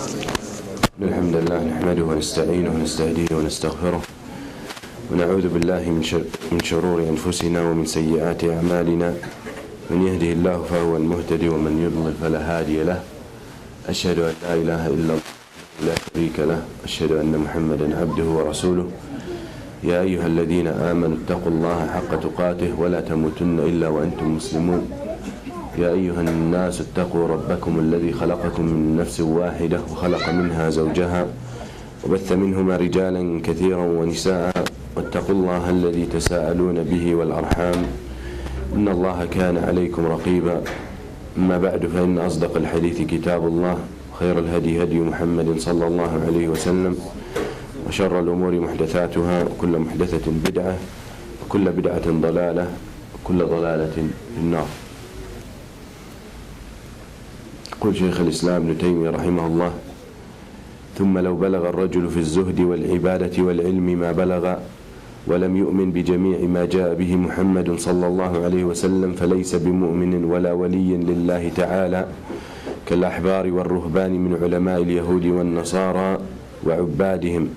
الحمد لله نحمده ونستعينه ونستهديه ونستغفره ونعوذ بالله من شرور أنفسنا ومن سيئات أعمالنا. من يهده الله فهو المهتدي ومن يضلل فلا هادي له. أشهد أن لا إله إلا الله لا شريك له. أشهد أن محمدا عبده ورسوله. يا أيها الذين آمنوا اتقوا الله حق تقاته ولا تموتن إلا وأنتم مسلمون. يا أيها الناس اتقوا ربكم الذي خلقكم من نفس واحدة وخلق منها زوجها وبث منهما رجالا كثيرا ونساء واتقوا الله الذي تساءلون به والأرحام إن الله كان عليكم رقيبا. أما بعد فإن أصدق الحديث كتاب الله خير الهدي هدي محمد صلى الله عليه وسلم وشر الأمور محدثاتها وكل محدثة بدعة وكل بدعة ضلالة وكل ضلالة في النار. يقول شيخ الإسلام ابن تيمية رحمه الله: ثم لو بلغ الرجل في الزهد والعبادة والعلم ما بلغ ولم يؤمن بجميع ما جاء به محمد صلى الله عليه وسلم فليس بمؤمن ولا ولي لله تعالى، كالأحبار والرهبان من علماء اليهود والنصارى وعبادهم،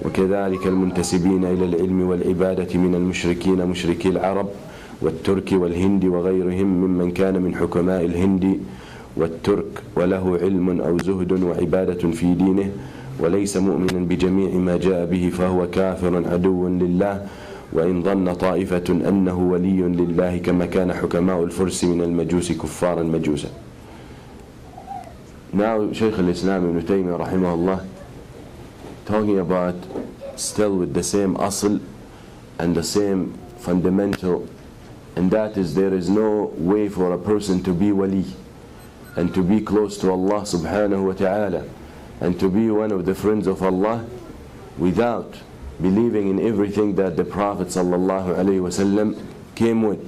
وكذلك المنتسبين إلى العلم والعبادة من المشركين مشركي العرب والترك والهند وغيرهم ممن كان من حكماء الهند والترك وله علم أو زهد وعبادة في دينه وليس مؤمنا بجميع ما جاء به فهو كافر عدو لله، وإن ظن طائفة أنه ولي لله كما كان حكماء الفرس من المجوس كفارا مجوسا. Now Shaykh al-Islam ibn Taymiyyah rahimahullah talking about still with the same asl and the same fundamental, and that is there is no way for a person to be wali and to be close to Allah subhanahu wa ta'ala and to be one of the friends of Allah without believing in everything that the Prophet sallallahu alaihi wasallam came with,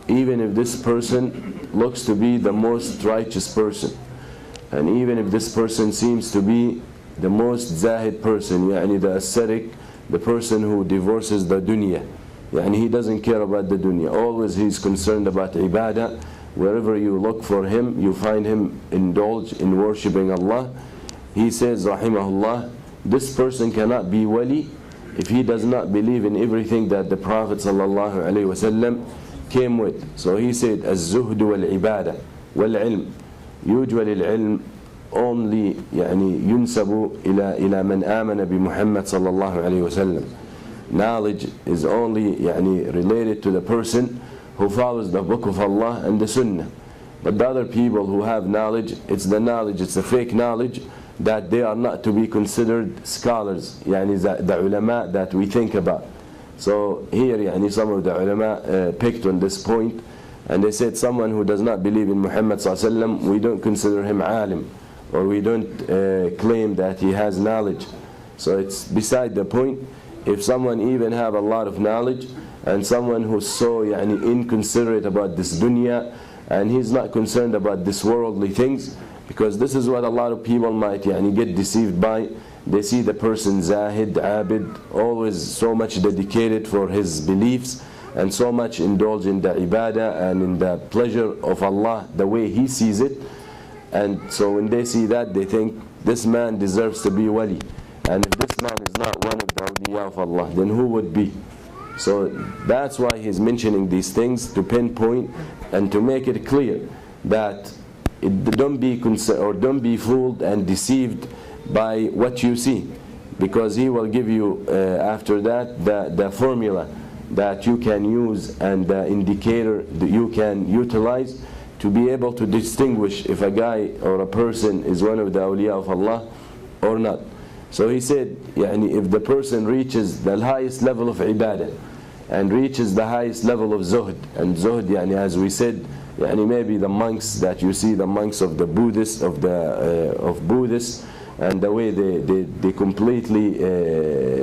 even if this person looks to be the most righteous person, and even if this person seems to be the most zahid person, yani the ascetic, the person who divorces the dunya, yani he doesn't care about the dunya, always he's concerned about ibadah. Wherever you look for him, you find him indulged in worshipping Allah. He says, rahimahullah, this person cannot be wali if he does not believe in everything that the Prophet sallallahu alaihi wasallam came with. So he said, az-zuhd wal-ibadah wal-ilm. Usually al-ilm only yunsabu ila man amana bi Muhammad sallallahu alaihi wasallam. Knowledge is only related to the person who follows the book of Allah and the Sunnah. But the other people who have knowledge, it's the fake knowledge that they are not to be considered scholars, the ulama that we think about. So here some of the ulama picked on this point, and they said someone who does not believe in Muhammad SAW, we don't consider him alim, or we don't claim that he has knowledge. So it's beside the point. If someone even have a lot of knowledge, and someone who's so inconsiderate about this dunya, and he's not concerned about this worldly things, because this is what a lot of people might get deceived by. They see the person zahid, abid, always so much dedicated for his beliefs and so much indulged in the ibadah and in the pleasure of Allah the way he sees it, and so when they see that, they think this man deserves to be wali, and if this man is not one of the awliya of Allah, then who would be? So that's why he's mentioning these things, to pinpoint and to make it clear that don't be fooled and deceived by what you see, because he will give you after that the formula that you can use and the indicator that you can utilize to be able to distinguish if a guy or a person is one of the awliya of Allah or not. So he said, if the person reaches the highest level of ibadah and reaches the highest level of zuhd, and zuhd, as we said, maybe the monks that you see, the monks of the Buddhists, of Buddhists, and the way they completely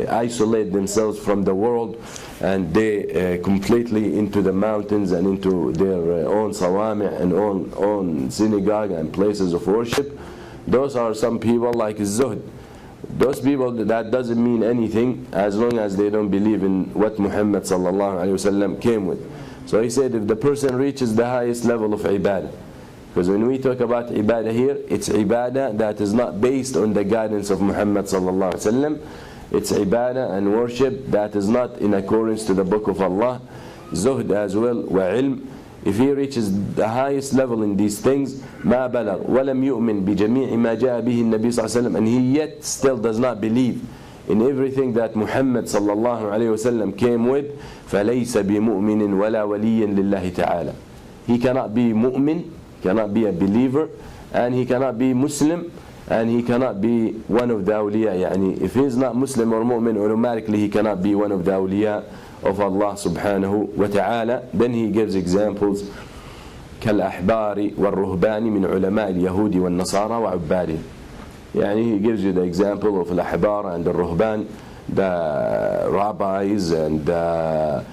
isolate themselves from the world, and they completely into the mountains and into their own sawami' and own synagogue and places of worship. Those are some people like zuhd. Those people, that doesn't mean anything as long as they don't believe in what Muhammad sallallahu alaihi wasallam came with. So he said, if the person reaches the highest level of ibadah Because when we talk about ibadah here, it's ibadah that is not based on the guidance of Muhammad sallallahu alaihi wasallam. It's ibadah and worship that is not in accordance to the book of Allah. Zuhd as well, wa ilm. If he reaches the highest level in these things, ما بلغ ولم يؤمن بجميع ما جاء به النبي صلى الله عليه وسلم, and he yet still does not believe in everything that Muhammad sallallahu alaihi wasallam came with, فليس بمؤمن ولا ولي لله تعالى. He cannot be mu'min, cannot be a believer, and he cannot be Muslim, and he cannot be one of the awliya. Yani if he is not Muslim or mu'min, automatically he cannot be one of the awliya of Allah subhanahu wa ta'ala. Then he gives examples كالأحبار والرهبان من علماء اليهود والنصارى وعبادهم. Yani he gives you the example of al-ahbar and the ruhban, the rabbis and the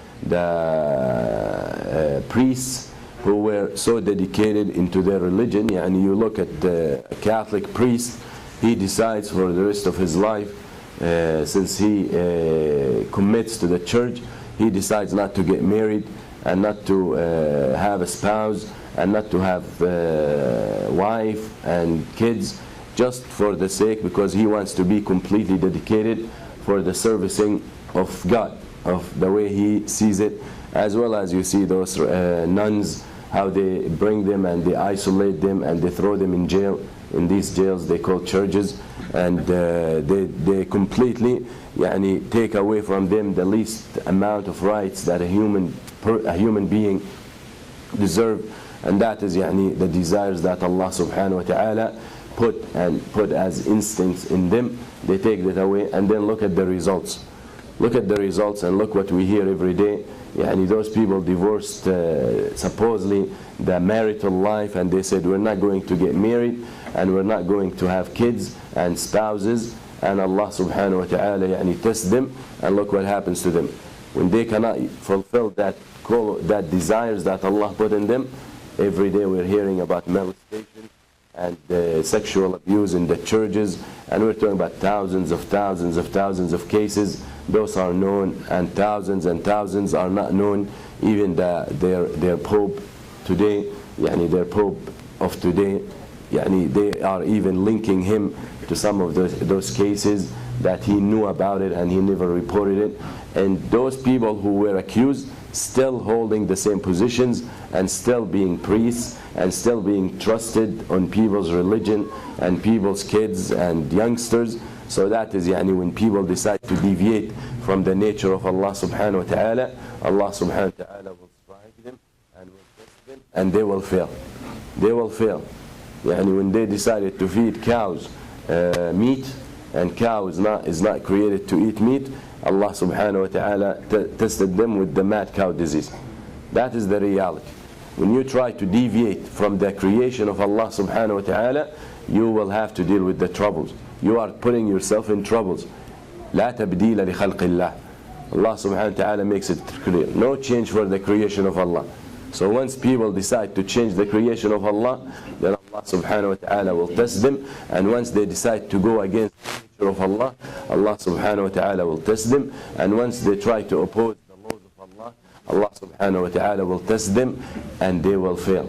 priests who were so dedicated into their religion. Yani you look at the Catholic priest, he decides for the rest of his life, since he commits to the church, he decides not to get married and not to have a spouse and not to have wife and kids, just for the sake, because he wants to be completely dedicated for the servicing of God, of the way he sees it. As well as you see those nuns, how they bring them and they isolate them and they throw them in jail, in these jails they call churches, and they completely yani, take away from them the least amount of rights that a human being deserve, and that is yani, the desires that Allah subhanahu wa ta'ala put as instincts in them. They take that away, and then look at the results. Look at the results and look what we hear every day. Yani those people divorced supposedly the marital life, and they said we're not going to get married and we're not going to have kids and spouses, and Allah subhanahu wa ta'ala yani test them, and look what happens to them. When they cannot fulfill that call, that desires that Allah put in them, every day we're hearing about molestation and sexual abuse in the churches, and we're talking about thousands of cases. Those are known, and thousands are not known. Even their Pope today, yani their Pope of today, yani they are even linking him to some of those cases that he knew about it and he never reported it. And those people who were accused still holding the same positions and still being priests and still being trusted on people's religion and people's kids and youngsters. So that is yani when people decide to deviate from the nature of Allah subhanahu wa ta'ala, Allah subhanahu wa ta'ala will strike them and will test them, and they will fail. They will fail. Yani when they decided to feed cows meat, and cow is not created to eat meat, Allah subhanahu wa ta'ala tested them with the mad cow disease. That is the reality. When you try to deviate from the creation of Allah subhanahu wa ta'ala, you will have to deal with the troubles. You are putting yourself in troubles. لا تبديل لخلق الله. Allah subhanahu wa ta'ala makes it clear. No change for the creation of Allah. So once people decide to change the creation of Allah, then Allah subhanahu wa ta'ala will test them. And once they decide to go against the nature of Allah, Allah subhanahu wa ta'ala will test them. And once they try to oppose the laws of Allah, Allah subhanahu wa ta'ala will test them, and they will fail.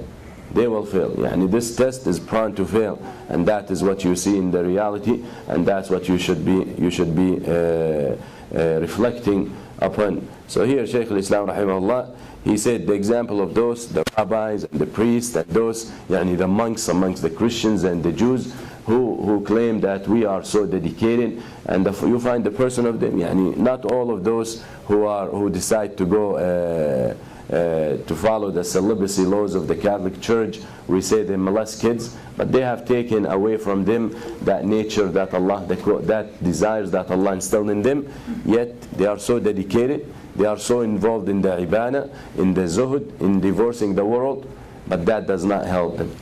They will fail. Yani this test is prone to fail, and that is what you see in the reality, and that's what you should be reflecting upon. So here Shaykh al-Islam rahimahullah, he said the example of those, the rabbis and the priests, and those yani the monks amongst the Christians and the Jews who claim that we are so dedicated, and you find the person of them, yani not all of those who decide to go to follow the celibacy laws of the Catholic Church, we say they molest kids, but they have taken away from them that nature that Allah, that desires that Allah instilled in them, yet they are so dedicated, they are so involved in the ibadah, in the zuhud, in divorcing the world, but that does not help them.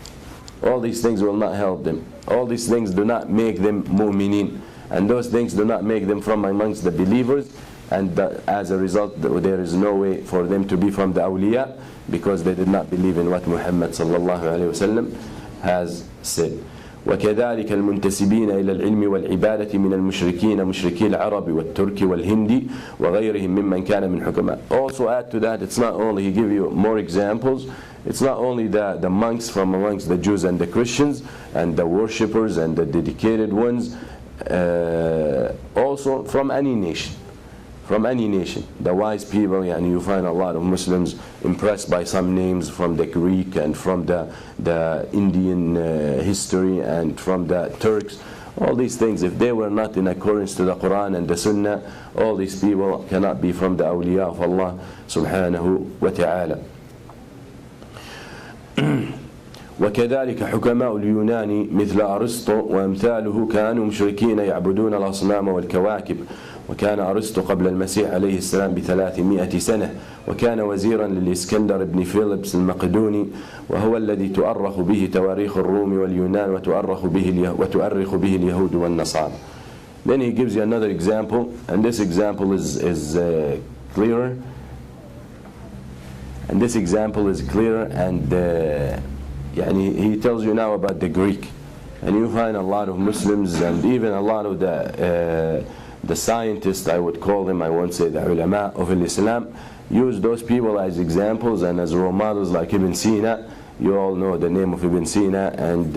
All these things will not help them. All these things do not make them mu'minin, and those things do not make them from amongst the believers. And as a result, there is no way for them to be from the awliya, because they did not believe in what Muhammad sallallahu alayhi wa sallam has said. وكذلك المنتسبين إلى العلم والعبادة من المشركين مشركي العرب والترك والهند وغيرهم ممن كان من حكماء. Also add to that, it's not only, he give you more examples, it's not only the monks from amongst the Jews and the Christians and the worshippers and the dedicated ones, also from any nation. From any nation, the wise people, and you find a lot of Muslims impressed by some names from the Greek and from the Indian history and from the Turks. All these things, if they were not in accordance to the Quran and the Sunnah, all these people cannot be from the awliya of Allah subhanahu wa ta'ala. وكذلك حكماء اليونان مثل أرسطو وأمثاله كانوا مشركين يعبدون الأصنام والكواكب. وكان أرسطو قبل المسيح عليه السلام ب300 سنة، وكان وزيرا للإسكندر بن فيلبس المقدوني، وهو الذي تؤرخ به تواريخ الروم واليونان وتؤرخ به اليهود والنصارى. Then he gives you another example, and this example is clearer. And this example is clearer, and he tells you now about the Greek. And you find a lot of Muslims and even a lot of the scientists, I would call them, I won't say the ulama of Islam, use those people as examples and as role models, like Ibn Sina. You all know the name of Ibn Sina, and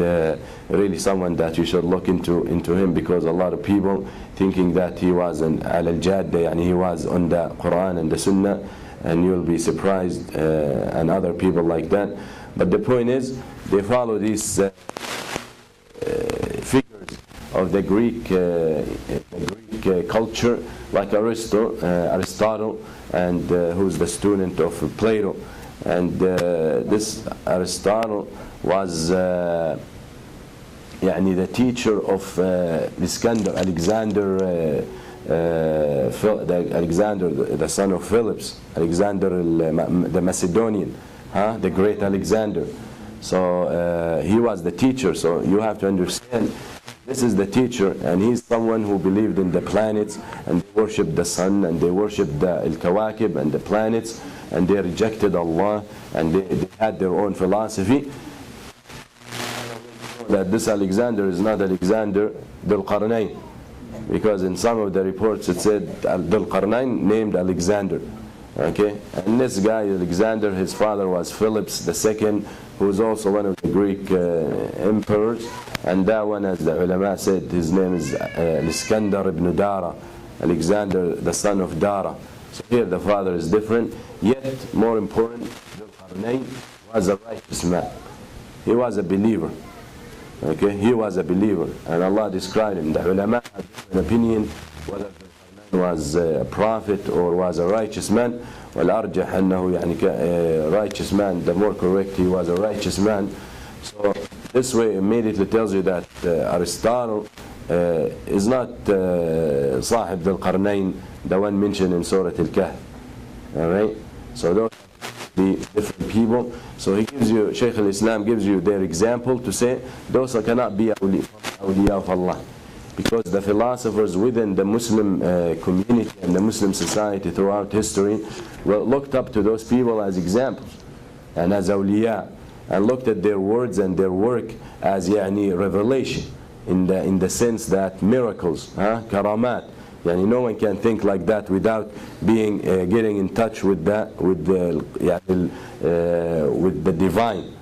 really someone that you should look into him, because a lot of people thinking that he was an al-jadda, and he was on the Quran and the Sunnah, and you'll be surprised, and other people like that. But the point is, they follow these figures of the Greek culture, like Aristotle, and who's the student of Plato. And this Aristotle was the teacher of Alexander, the son of Philips, Alexander the Macedonian, the great Alexander. So he was the teacher. So you have to understand, this is the teacher, and he's someone who believed in the planets, and they worshipped the sun, and they worshipped the al-kawakib and the planets, and they rejected Allah, and they had their own philosophy. That this Alexander is not Alexander Dhul Qarnayn, because in some of the reports it said Dhul Qarnayn named Alexander. Okay, and this guy Alexander, his father was Philips II, who was also one of the Greek emperors, and that one, as the ulama said, his name is Iskandar ibn Dara, Alexander the son of Dara. So here the father is different, yet more important, Dhul Qarnayn was a righteous man. He was a believer. Okay, he was a believer, and Allah described him. The ulama have an opinion whether Dhul Qarnayn was a prophet or was a righteous man. والأرجح أنه righteous man, the more correct, he was a righteous man. So this way immediately tells you that Aristotle is not صاحب ذي القرنين, the one mentioned in Surah Al-Kahf. Alright, so those are the different people. So he gives you, Shaykh al-Islam gives you their example to say those cannot be awliya of Allah, because the philosophers within the Muslim community and the Muslim society throughout history were looked up to those people as examples and as awliya, and looked at their words and their work as revelation, in the sense that miracles, karamat. No one can think like that without getting in touch with the divine.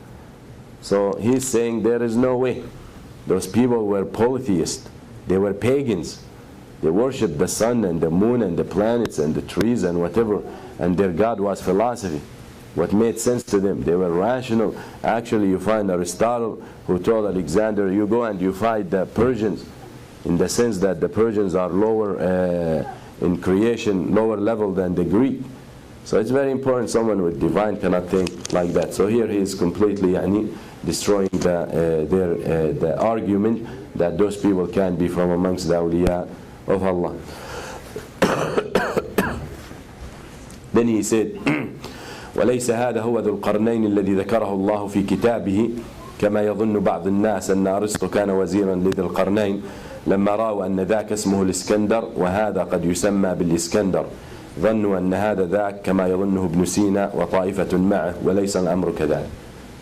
So he's saying there is no way. Those people were polytheists. They were pagans. They worshipped the sun and the moon and the planets and the trees and whatever, and their God was philosophy. What made sense to them. They were rational. Actually, you find Aristotle, who told Alexander, you go and you fight the Persians, in the sense that the Persians are lower in creation, lower level than the Greek. So it's very important. Someone with divine cannot think like that. So here he is completely destroying the argument that those people can be from amongst the awliya of Allah. Then he said, وليس هذا هو ذو القرنين الذي ذكره الله في كتابه كما يظن بعض الناس أن أرسطو كان وزيرا لذي القرنين لما رأوا أن ذاك اسمه الإسكندر وهذا قد يسمى بالإسكندر ظنوا أن هذا ذاك كما يظنه ابن سينا وطائفة معه وليس الأمر كذلك.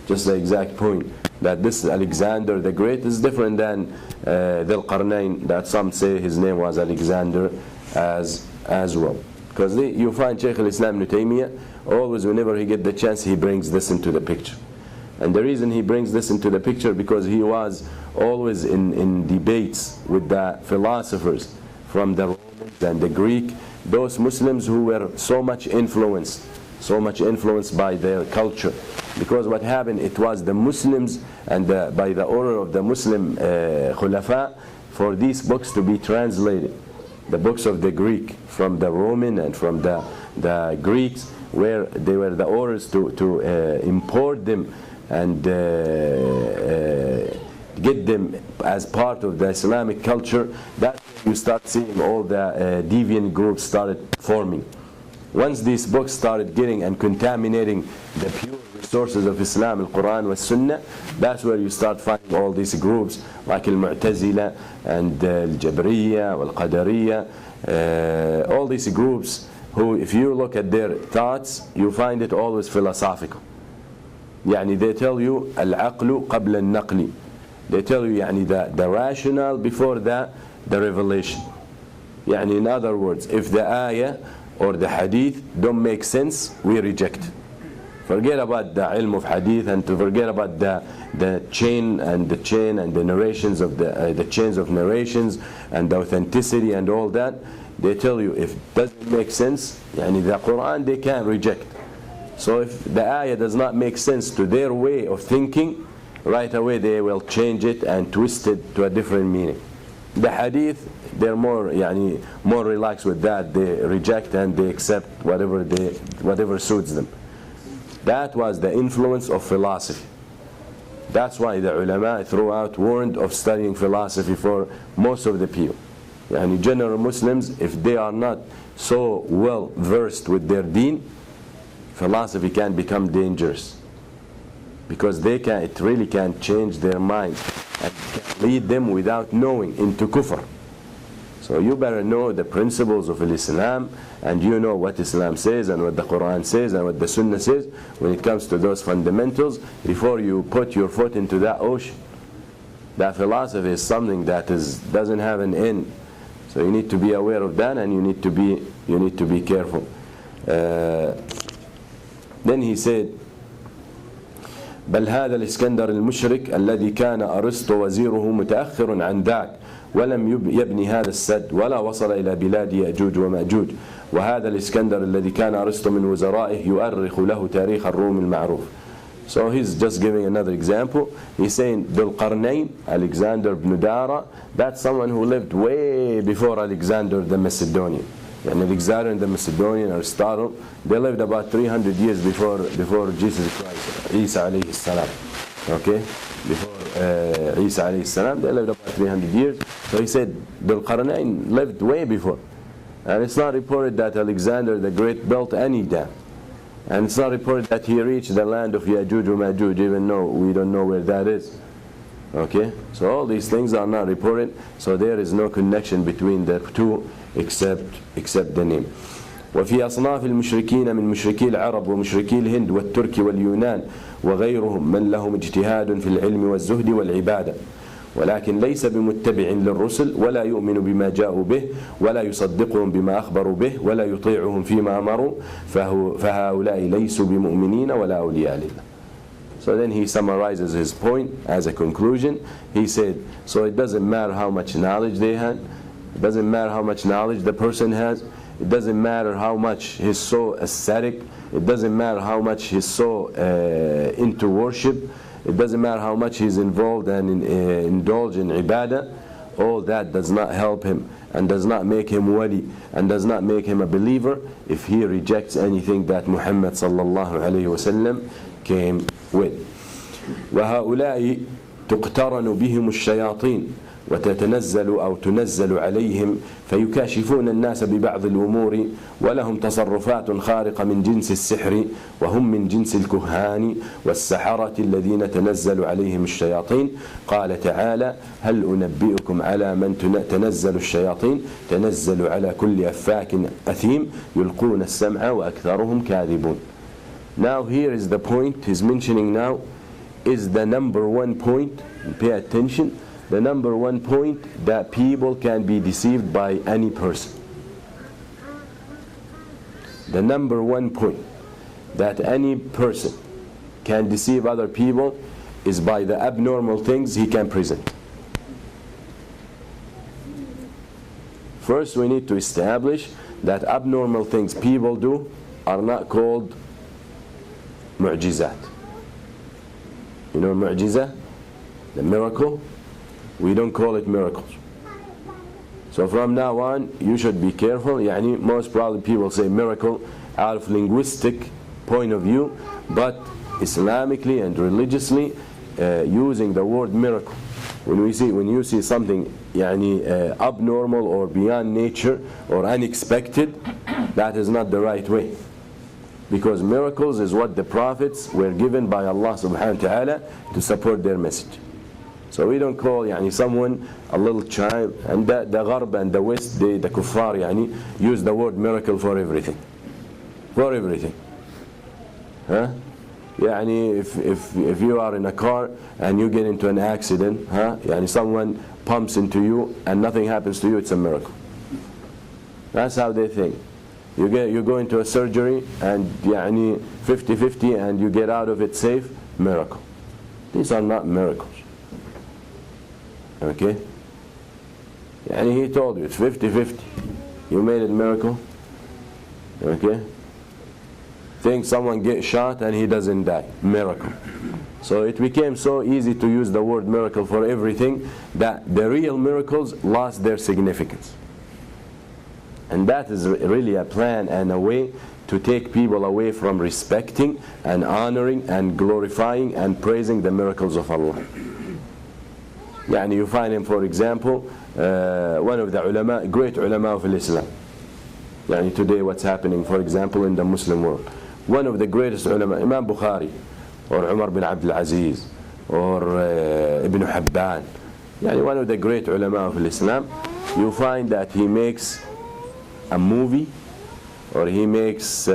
Just the exact point. That this Alexander the Great is different than Dhul Qarnayn, that some say his name was Alexander as well. Because you find Shaykh al-Islam Ibn Taymiyyah, always whenever he gets the chance, he brings this into the picture. And the reason he brings this into the picture, because he was always in debates with the philosophers from the Romans and the Greek, those Muslims who were so much influenced by their culture. Because what happened, it was the Muslims, and by the order of the Muslim Khulafa, for these books to be translated. The books of the Greek from the Roman and from the Greeks, where they were the orders to import them and get them as part of the Islamic culture. That's when you start seeing all the deviant groups started forming. Once these books started getting and contaminating the pure resources of Islam, Al-Quran wa Sunnah, that's where you start finding all these groups like Al-Mu'tazila and Al-Jabriyya, Al-Qadariyya, all these groups who, if you look at their thoughts, you find it always philosophical. يعني they tell you العقل قبل النقل. They tell you يعني the rational before the revelation. يعني in other words, if the ayah or the hadith don't make sense, we reject. Forget about the ilm of hadith, and to forget about the chain and the narrations of the chains of narrations and the authenticity and all that. They tell you if it doesn't make sense, يعني the Quran they can't reject. So if the ayah does not make sense to their way of thinking, right away they will change it and twist it to a different meaning. The hadith, they're more relaxed with that. They reject and they accept whatever suits them. That was the influence of philosophy. That's why the ulama throughout warned of studying philosophy for most of the people. General Muslims, if they are not so well versed with their deen, philosophy can become dangerous, because it really can change their mind and can lead them without knowing into kufr. So you better know the principles of Islam, and you know what Islam says and what the Quran says and what the Sunnah says when it comes to those fundamentals before you put your foot into that ocean. That philosophy is something that doesn't have an end. So you need to be aware of that, and you need to be careful. Then he said, بل هذا الإسكندر المشرك الذي كان أرسطو وزيره متأخر عن ذاك ولم يبني هذا السد ولا وصل إلى بلاد يأجوج ومأجوج وهذا الإسكندر الذي كان أرسطو من وزرائه يؤرخ له تاريخ الروم المعروف. So he's just giving another example. He's saying Dhul Qarnayn, Alexander ibn Dara, that's someone who lived way before Alexander the Macedonian. And Alexander the Macedonian, Aristotle, they lived about 300 years before Jesus Christ, Isa alayhi salam. Okay? Before Isa alayhi salam, they lived about 300 years. So he said Dhul Qarnayn lived way before. And it's not reported that Alexander the Great built any dam. And it's not reported that he reached the land of Ya'juj wa Ma'juj, even though we don't know where that is. Okay? So all these things are not reported, so there is no connection between the two except the name. وفي أصناف المشركين من مشركي العرب ومشركي الهند والترك واليونان وغيرهم من لهم اجتهاد في العلم والزهد والعبادة ولكن ليس بمتبع للرسل ولا يؤمن بما جاءوا به ولا يصدقهم بما أخبروا به ولا يطيعهم فيما أمروا فهؤلاء ليسوا بمؤمنين ولا أولياء لله. So then he summarizes his point as a conclusion. He said, so it doesn't matter how much knowledge they had, it doesn't matter how much knowledge the person has, it doesn't matter how much he's so ascetic, it doesn't matter how much he's so into worship, it doesn't matter how much he's involved and indulged in ibadah. All that does not help him and does not make him wali and does not make him a believer if he rejects anything that Muhammad sallallahu alayhi wa sallam came with. وهؤلاء تقترن بهم الشياطين وتتنزل أو تنزل عليهم فيكاشفون الناس ببعض الأمور ولهم تصرفات خارقة من جنس السحر وهم من جنس الكهان والسحرة الذين تنزل عليهم الشياطين. قال تعالى هل أنبئكم على من تنزل الشياطين تنزل على كل أفاك أثيم يلقون السمع وأكثرهم كاذبون. Now here is the point he's mentioning now. is the number one point, pay attention, the number one point that people can be deceived by any person. The number one point that any person can deceive other people is by the abnormal things he can present. First, we need to establish that abnormal things people do are not called mu'jizat. You know mu'jiza, the miracle? We don't call it miracles. So from now on, you should be careful. يعني most probably people say miracle out of linguistic point of view, but Islamically and religiously, using the word miracle. When you see something يعني abnormal or beyond nature or unexpected, that is not the right way. Because miracles is what the prophets were given by Allah subhanahu wa ta'ala to support their message. So we don't call يعني someone a little child, and the Gharb and the West, the kuffar يعني use the word miracle for everything. For everything. Huh? يعني if you are in a car and you get into an accident, يعني someone pumps into you and nothing happens to you, it's a miracle. That's how they think. You go into a surgery and يعني 50-50 and you get out of it safe, miracle. These are not miracles. Okay? يعني he told you it's 50-50. You made it miracle. Okay? Think someone gets shot and he doesn't die. Miracle. So it became so easy to use the word miracle for everything that the real miracles lost their significance. And that is really a plan and a way to take people away from respecting and honoring and glorifying and praising the miracles of Allah. يعني you find him, for example, one of the ulama, great ulama of Islam. يعني today what's happening, for example, in the Muslim world. One of the greatest ulama, Imam Bukhari, or Umar bin Abdul Aziz, or Ibn Hibban, يعني one of the great ulama of Islam, you find that he makes a movie, or he makes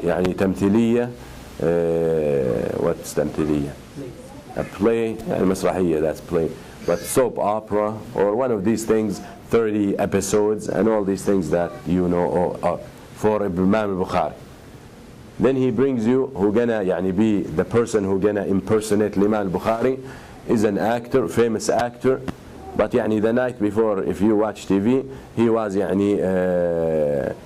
يعني تمثيلية, what's تمثيلية? A play, يعني مسرحية, that's play, but soap opera, or one of these things, 30 episodes, and all these things that you know for Imam al-Bukhari. Then he brings you, who gonna يعني be the person who gonna impersonate Imam al-Bukhari, is an actor, famous actor, but يعني the night before, if you watch TV, he was يعني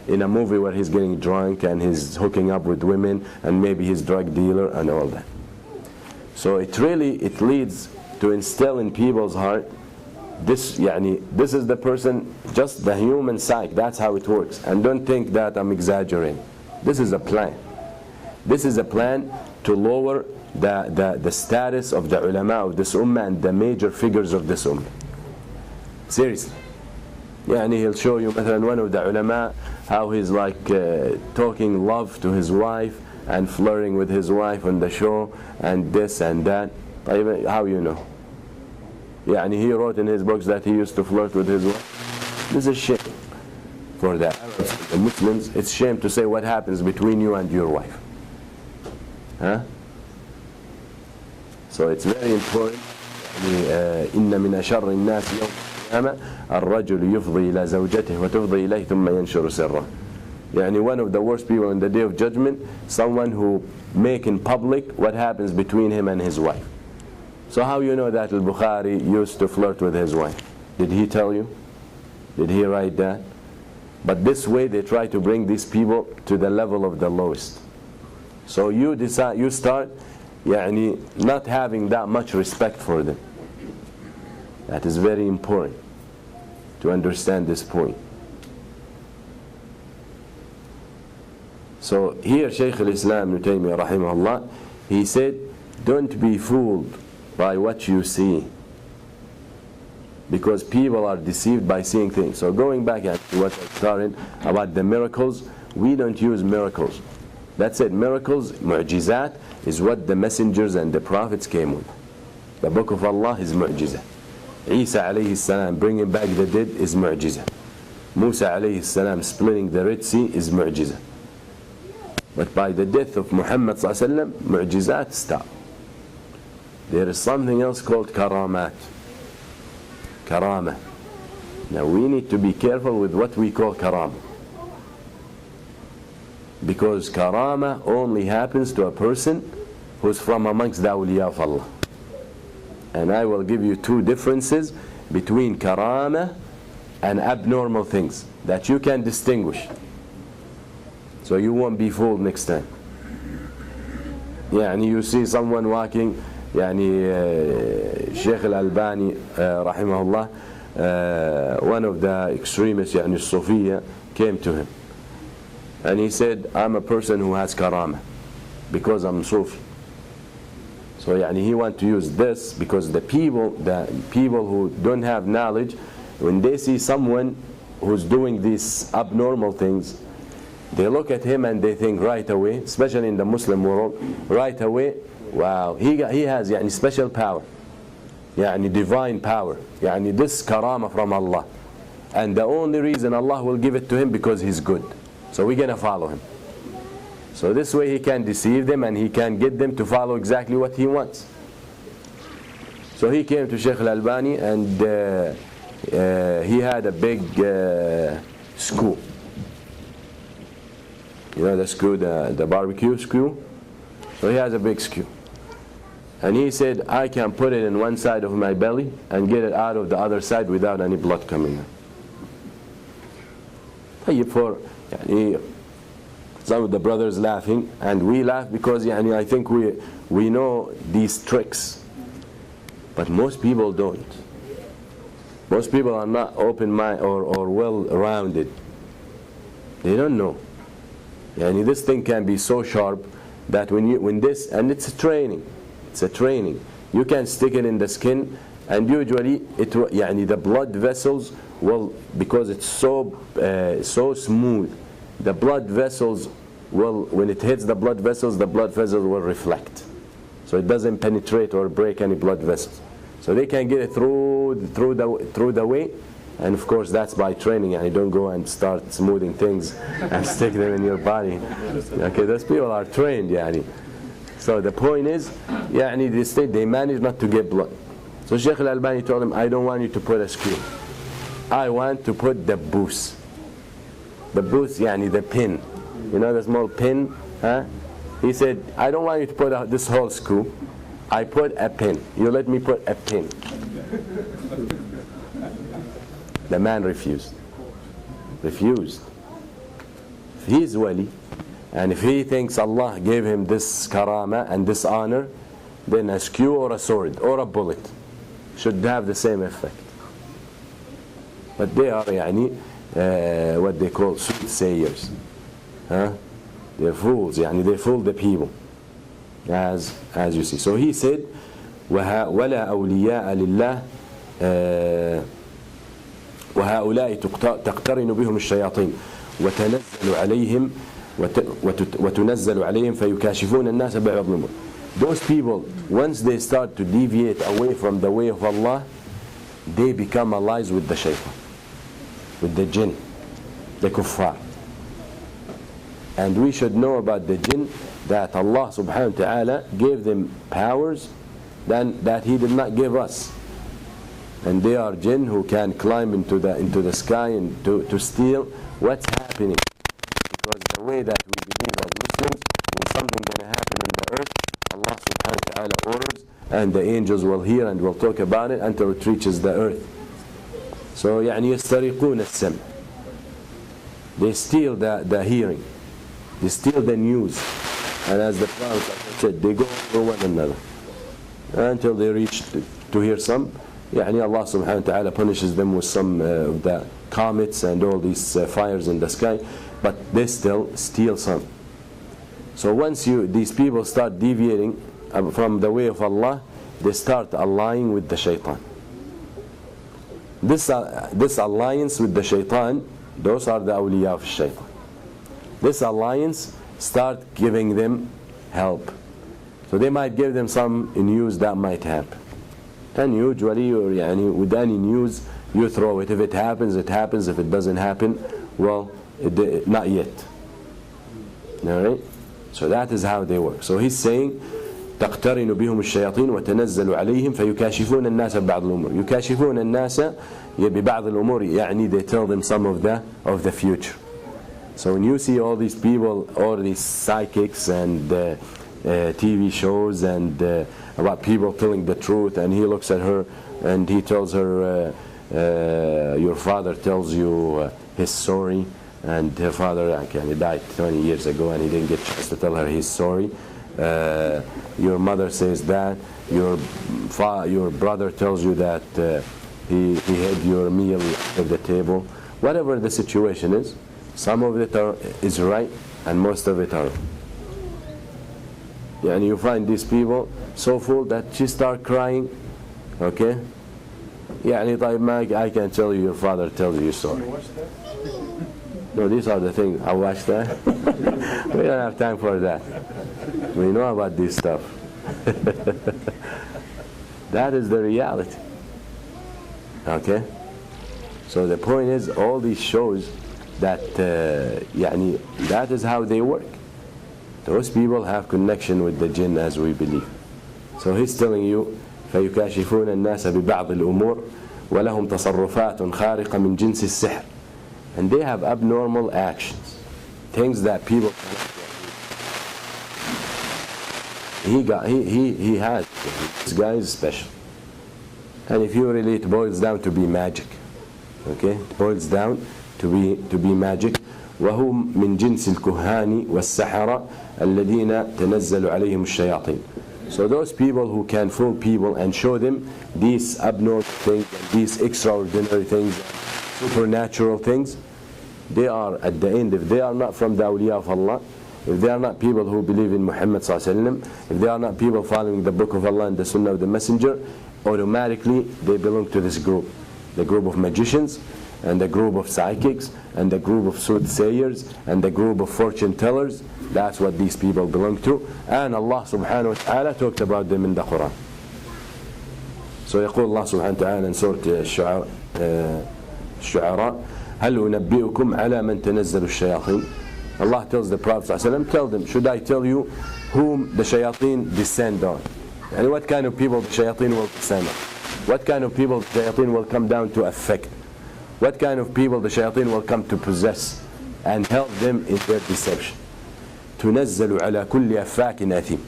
in a movie where he's getting drunk and he's hooking up with women and maybe he's drug dealer and all that. So it leads to instill in people's heart this is the person, just the human psyche, that's how it works. And don't think that I'm exaggerating. This is a plan. This is a plan to lower the status of the ulama of this ummah and the major figures of this ummah. Seriously. يعني he'll show you مثلا one of the ulama how he's like talking love to his wife and flirting with his wife on the show and this and that. How you know? يعني he wrote in his books that he used to flirt with his wife. This is shame for the Arabs, the Muslims. It's shame to say what happens between you and your wife. Huh? So it's very important. إن من أشر الناس يوم القيامة الرجل يفضي إلى زوجته وتفضي إليه ثم ينشر سره. يعني one of the worst people in the day of judgment, someone who make in public what happens between him and his wife. So how you know that al-Bukhari used to flirt with his wife? Did he tell you? Did he write that? But this way they try to bring these people to the level of the lowest. So you start يعني not having that much respect for them. That is very important to understand this point. So here Shaykh al-Islam Ibn Taymiyyah rahimahullah, he said, don't be fooled by what you see, because people are deceived by seeing things. So going back to what I started about the miracles, we don't use miracles. That's it. Miracles, mu'jizat, is what the messengers and the prophets came with. The book of Allah is mu'jizat. Isa alayhi salam bringing back the dead is mu'jizat. Musa alayhi salam splitting the Red Sea is mu'jizat. But by the death of Muhammad SAW, mu'jizat stop. There is something else called karamat. Karama. Now we need to be careful with what we call karama. Because karama only happens to a person who's from amongst the awliya of Allah. And I will give you two differences between karama and abnormal things that you can distinguish, so you won't be fooled next time. يعني you see someone walking, يعني Sheikh al-Albani rahimahullah, one of the extremists, يعني Sufiya, came to him and he said, I'm a person who has karama because I'm Sufi. So يعني he wants to use this because the people who don't have knowledge, when they see someone who's doing these abnormal things, they look at him and they think right away, especially in the Muslim world, right away, wow, he has يعني special power, يعني divine power, يعني this karama from Allah, and the only reason Allah will give it to him because he's good, so we're gonna follow him. So this way he can deceive them and he can get them to follow exactly what he wants. So he came to Sheikh al-Albani and he had a big screw. You know the screw, the barbecue screw? So he has a big screw. And he said, I can put it in one side of my belly and get it out of the other side without any blood coming out. For some of the brothers laughing, and we laugh because I think we know these tricks. But most people don't. Most people are not open-minded or well-rounded. They don't know. This thing can be so sharp that when this, and it's a training. It's a training. You can stick it in the skin, and usually the blood vessels will, because it's so smooth, the blood vessels will, when it hits the blood vessels will reflect. So it doesn't penetrate or break any blood vessels. So they can get it through the way, and of course that's by training. And you don't go and start smoothing things and stick them in your body. Okay, those people are trained. So the point is, they manage not to get blood. So Sheikh al-Albani told him, I don't want you to put a screw. I want to put the boos. The boos, the pin. You know the small pin? Huh? He said, I don't want you to put out this whole screw. I put a pin. You let me put a pin. The man refused. Refused. If he's Wali, and if he thinks Allah gave him this karama and this honor, then a skew or a sword or a bullet should have the same effect. But they are what they call soothsayers. They're fools, they fool the people, as you see. So he said, وَلَا أَوْلِيَاءَ لِلَّهِ وَهَؤُلَاءِ تَقْتَرِنُ بِهُمُ الشَّيَاطِينَ وَتُنَزَّلُ عَلَيْهِمْ فَيُكَاشِفُونَ النَّاسَ بِعَظْمِهِمْ. Those people, once they start to deviate away from the way of Allah, they become allies with the shaitan, with the jinn, the kuffar. And we should know about the jinn that Allah subhanahu wa ta'ala gave them powers that He did not give us. And they are jinn who can climb into the sky and to steal what's happening. Because the way that we believe as Muslims, when something going to happen on the earth, Allah subhanahu wa ta'ala orders, and the angels will hear and will talk about it until it reaches the earth. So يسترقون السمع. They steal the hearing. They steal the news. And as the Prophet said, they go over one another until they reach to hear some. Allah subhanahu wa ta'ala punishes them with some of the comets and all these fires in the sky, but they still steal some. So once these people start deviating from the way of Allah, they start allying with the shaitan. This alliance with the shaitan, those are the awliya of shaitan. This alliance start giving them help. So they might give them some news that might happen. And usually, with any news, you throw it. If it happens, it happens. If it doesn't happen, well, not yet. Alright? So that is how they work. So he's saying تقترن بهم الشياطين وتنزل عليهم فيكاشفون الناس ببعض الأمور. يكاشفون الناس ببعض الأمور يعني they tell them some of the future. So when you see all these people, all these psychics and TV shows and about people telling the truth, and he looks at her and he tells her your father tells you his story, and her father he died 20 years ago and he didn't get a chance to tell her his story. Your mother says that, your brother tells you that he had your meal at the table. Whatever the situation is, some of it is right and most of it are wrong. And you find these people so full that she start crying. Okay? I can tell you your father tells you your story. No, these are the things. I watched that. We don't have time for that. We know about this stuff. That is the reality. Okay? So the point is, all these shows that that is how they work. Those people have connection with the jinn as we believe. So he's telling you فيكاشفون الناس ببعض الأمور ولهم تصرفات خارقة من جنس السحر. And they have abnormal actions, things that people cannot get. He has, this guy is special. And if you really, it boils down to be magic. Okay, it boils down to be magic. وهم من جنس الكهان والسحرة الذين تنزل عليهم الشياطين. So those people who can fool people and show them these abnormal things, these extraordinary things, supernatural things, they are at the end, if they are not from the awliya of Allah, if they are not people who believe in Muhammad SAW, if they are not people following the book of Allah and the sunnah of the messenger, automatically they belong to this group, the group of magicians and the group of psychics and the group of soothsayers and the group of fortune tellers. That's what these people belong to, and Allah subhanahu wa ta'ala talked about them in the Quran. So يقول الله سبحانه وتعالى in سورة الشعراء هل أنبئكم على من تنزل الشياطين. Allah tells the Prophet ﷺ, tell them, should I tell you whom the shayateen descend on? And what kind of people the shayateen will descend on? What kind of people the shayateen will come down to affect? What kind of people the shayateen will come to possess and help them in their deception? تنزل على كل أفاك أثيم.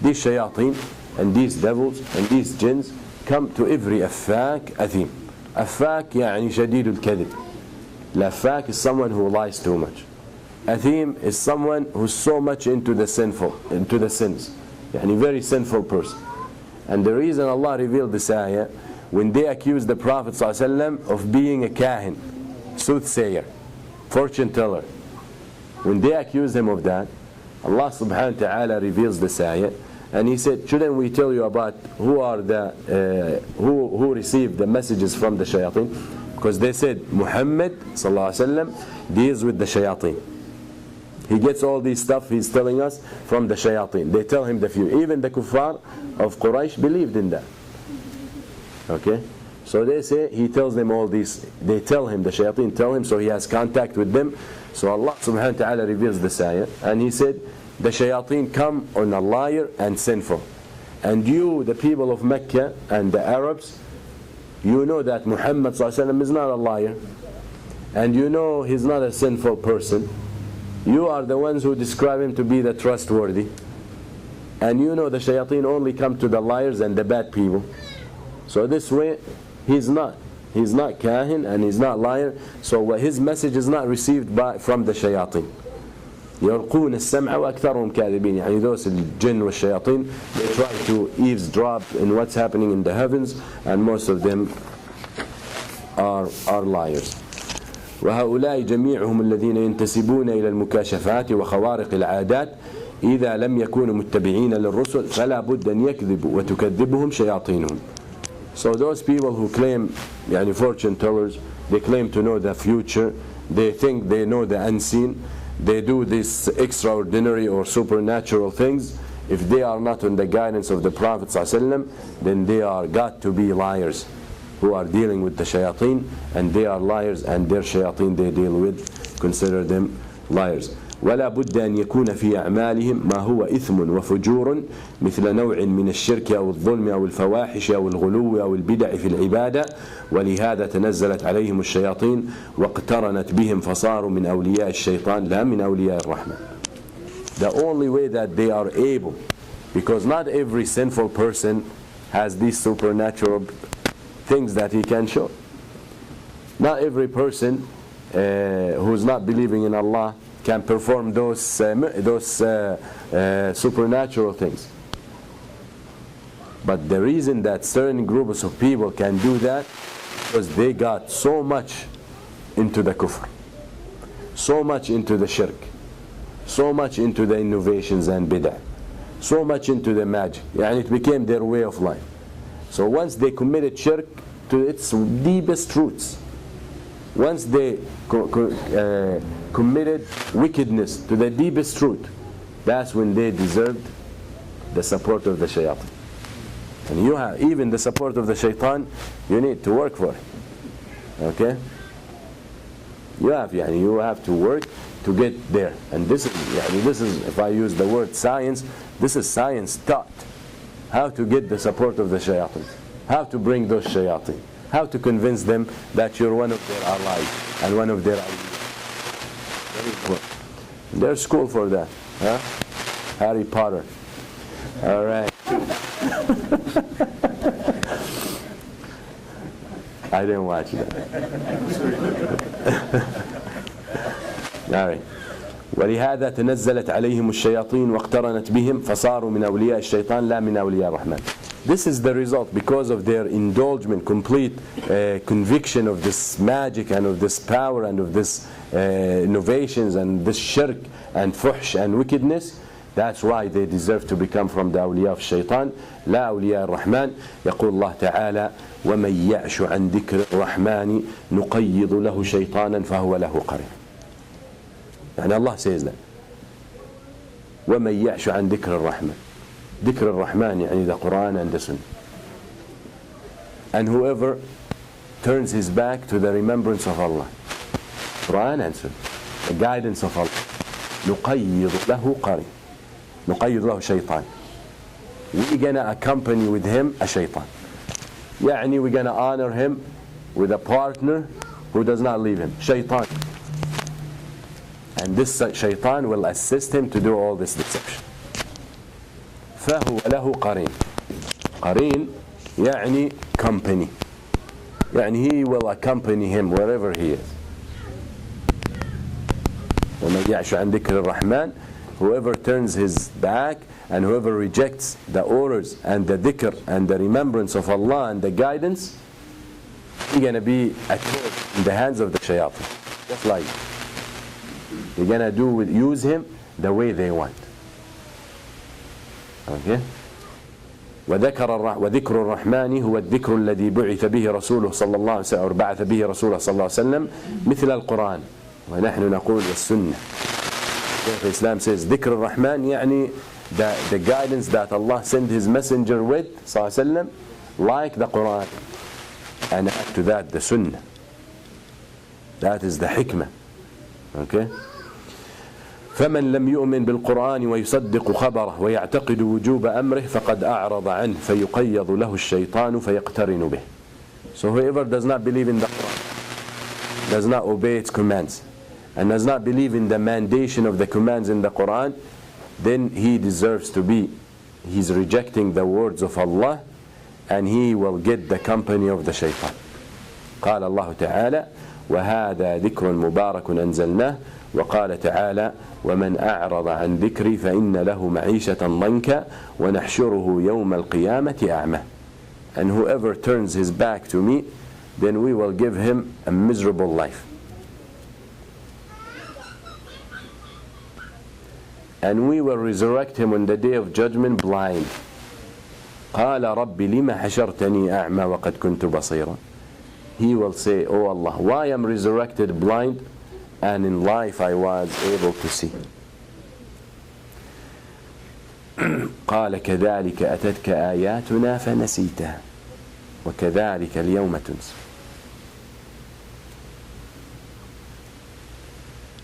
These shayateen and these devils and these jinns come to every أفاك أثيم. أفاك يعني شديد الكذب. الأفاك is someone who lies too much. Athim is someone who's so much into the sins, يعني very sinful person. And the reason Allah revealed this ayah, when they accused the Prophet ﷺ of being a kahin, soothsayer, fortune teller, when they accused him of that, Allah subhanahu wa ta'ala reveals this ayah, and he said, shouldn't we tell you about who are the who received the messages from the shayateen? Because they said Muhammad SAW deals with the shayateen. He gets all these stuff he's telling us from the shayateen. They tell him the future. Even the kuffar of Quraysh believed in that. Okay? So they say he tells them all these. They tell him, the shayateen tell him, so he has contact with them. So Allah subhanahu wa ta'ala reveals this ayah, and he said, the shayateen come on a liar and sinful. And you, the people of Mecca and the Arabs, you know that Muhammad ﷺ is not a liar, and you know he's not a sinful person. You are the ones who describe him to be the trustworthy, and you know the shayateen only come to the liars and the bad people. So this way he's not kahin and he's not liar, so his message is not received from the shayateen. يلقون السمع وأكثرهم كاذبين. يعني those الجن والشياطين, they try to eavesdrop in what's happening in the heavens, and most of them are liars. وهؤلاء جميعهم الذين ينتسبون إلى المكاشفات وخوارق العادات إذا لم يكونوا متبعين للرسل فلا بد أن يكذبوا وتكذبهم شياطينهم. So those people who claim, يعني fortune tellers, they claim to know the future, they think they know the unseen, they do these extraordinary or supernatural things. If they are not on the guidance of the Prophet ﷺ, then they are got to be liars who are dealing with the shayateen, and they are liars, and their shayateen they deal with, consider them liars. ولا بد أن يكون في أعمالهم ما هو إثم وفجور مثل نوع من الشرك أو الظلم أو الفواحش أو الغلو أو البدع في العبادة ولهذا تنزلت عليهم الشياطين واقترنت بهم فصاروا من أولياء الشيطان لا من أولياء الرحمن. The only way that they are able, because not every sinful person has these supernatural things that he can show. Not every person who's not believing in Allah can perform those supernatural things. But the reason that certain groups of people can do that because they got so much into the kufr, so much into the shirk, so much into the innovations and bid'ah, so much into the magic, and it became their way of life. So once they committed shirk to its deepest roots, once they committed wickedness to the deepest root, that's when they deserved the support of the shaitan. And you have even the support of the shaitan, you need to work for it. Okay? You have to work to get there. And this is, if I use the word science, this is science taught. How to get the support of the shaitan. How to bring those shayateen. How to convince them that you're one of their allies and one of their allies. Very important. There's school for that. Huh? Harry Potter. All right. I didn't watch that. All right. ولهذا تنزلت عليهم الشياطين واقترنت بهم فصاروا من أولياء الشيطان لا من أولياء الرحمن. This is the result because of their indulgence, complete conviction of this magic and of this power and of this innovations and this shirk and fuhsh and wickedness. That's why they deserve to become from the awliya of shaitan, لا أولياء الرحمن. يقول الله تعالى ومن يعش عن ذكر الرحمن نقيض له شيطانا فهو له قرين. يعني Allah says that. ومن يعش عن ذكر الرحمن. ذكر الرحمن يعني the Quran and the Sunnah. And whoever turns his back to the remembrance of Allah, Quran and Sunnah, the guidance of Allah, نقيض له قرين. نقيض له شيطان. We're gonna accompany with him a shaitan. يعني we're gonna honor him with a partner who does not leave him. Shaitan. And this shaitan will assist him to do all this deception. فهو له قرين. قرين يعني company. يعني he will accompany him wherever he is. ومن يعش عن ذكر الرحمن, whoever turns his back and whoever rejects the orders and the dhikr and the remembrance of Allah and the guidance, he's going to be at in the hands of the shayateen. Just like they're going to use him the way they want. Okay? وذكر الرحمن هو الذكر الذي بعث به رسوله صلى الله عليه وسلم بعث به رسوله صلى الله عليه وسلم مثل القرآن ونحن نقول والسنة. Islam says ذكر الرحمن يعني the guidance that Allah sent his messenger with صلى الله عليه وسلم, like the Quran, and add to that the Sunnah. That is the hikmah. Okay? فمن لم يؤمن بالقرآن ويصدق خبره ويعتقد وجوب أمره فقد أعرض عنه فيقيض له الشيطان فيقترن به. So whoever does not believe in the Quran, does not obey its commands, and does not believe in the mandation of the commands in the Quran, then he deserves to be, he's rejecting the words of Allah, and he will get the company of the shaitan. قال الله تعالى وهذا ذكر مبارك أنزلناه وقال تعالى ومن أعرض عن ذكري فإن له معيشة ضنكا ونحشره يوم القيامة أعمى. And whoever turns his back to me, then we will give him a miserable life. And we will resurrect him on the day of judgment blind. قال رب لما حشرتني أعمى وقد كنت بصيرا. He will say, oh Allah, why am I resurrected blind and in life I was able to see. قال كذلك أتتك آياتنا فنسيتها وكذلك اليوم تنسى.